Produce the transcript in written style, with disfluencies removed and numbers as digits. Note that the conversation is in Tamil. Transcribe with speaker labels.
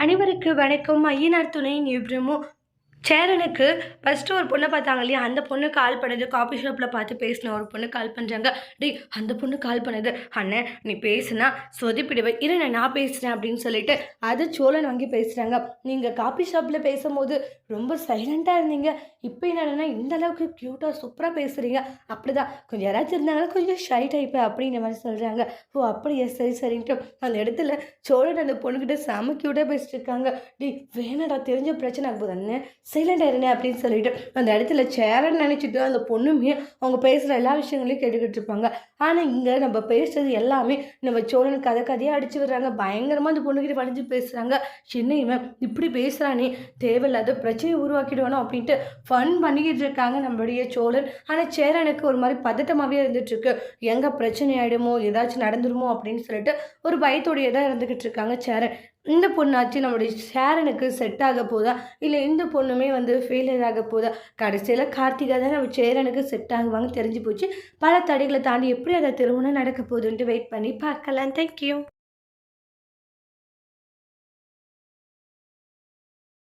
Speaker 1: அனைவருக்கு வணக்கம். ஐயனார் துணை நிபுணமும் சேரனுக்கு ஃபர்ஸ்ட்டு ஒரு பொண்ண பார்த்தாங்க இல்லையா? அந்த பொண்ணு கால் பண்ணுது. காஃபி ஷாப்ல பார்த்து பேசின ஒரு பொண்ணு கால் பண்றாங்க. "டேய் அந்த பொண்ணு கால் பண்ணுது. அண்ணே நீ பேசுனா சொதப்பிடுவ. இரு நான் பேசுறேன்" அப்படின்னு சொல்லிட்டு அது சோழன் வாங்கி பேசுறாங்க. "நீங்க காஃபி ஷாப்ல பேசும்போது ரொம்ப சைலண்டா இருந்தீங்க. இப்போ என்னன்னா இந்த அளவுக்கு க்யூட்டா சூப்பரா பேசுறீங்க. அப்படிதான் கொஞ்சம் யாராச்சும் இருந்தாங்கன்னா கொஞ்சம் ஷை டைப்பு" அப்படின்ற மாதிரி சொல்றாங்க. "ஓ அப்படியா? சரி சரின்ட்டு" அந்த இடத்துல சோழன் அந்த பொண்ணுகிட்ட செம க்யூட்டா பேசிட்டு இருக்காங்க. "டேய் வேணாடா தெரிஞ்ச பிரச்சனை ஆகுது அண்ணே. சைலண்டாக இருங்க" அப்படின்னு சொல்லிட்டு அந்த இடத்துல சேரன்னு நினச்சிட்டு அந்த பொண்ணுமே அவங்க பேசுகிற எல்லா விஷயங்களையும் கேட்டுக்கிட்டு இருப்பாங்க. ஆனால் இங்கே நம்ம பேசுறது எல்லாமே நம்ம சோழனுக்கு கதையாக அடிச்சு விடுறாங்க. பயங்கரமாக அந்த பொண்ணுக்கிட்ட வளைஞ்சு பேசுகிறாங்க. சின்ன இவன் இப்படி பேசுகிறானே, தேவையில்லாத பிரச்சனையை உருவாக்கிடுவானோ அப்படின்ட்டு ஃபன் பண்ணிக்கிட்டு இருக்காங்க நம்மளுடைய சோழன். ஆனால் சேரனுக்கு ஒரு மாதிரி பதட்டமாகவே இருந்துகிட்ருக்கு. எங்கே பிரச்சனை ஆகிடுமோ, ஏதாச்சும் நடந்துருமோ அப்படின்னு சொல்லிட்டு ஒரு பயத்தோடையே தான் இருந்துக்கிட்டு இருக்காங்க சேரன். இந்த பொண்ணாச்சு நம்மளுடைய சேரனுக்கு செட் ஆக போதா, இல்லை இந்த பொண்ணுமே ஃபெயிலியர் ஆக போதா? கடைசியில் கார்த்திகா தான் நம்ம சேரனுக்கு செட் ஆகுவாங்க தெரிஞ்சு போச்சு. பல தடைகளை தாண்டி எப்படி அதை திருமணம் நடக்க போகுதுன்ட்டு வெயிட் பண்ணி பார்க்கலாம். தேங்க்யூ.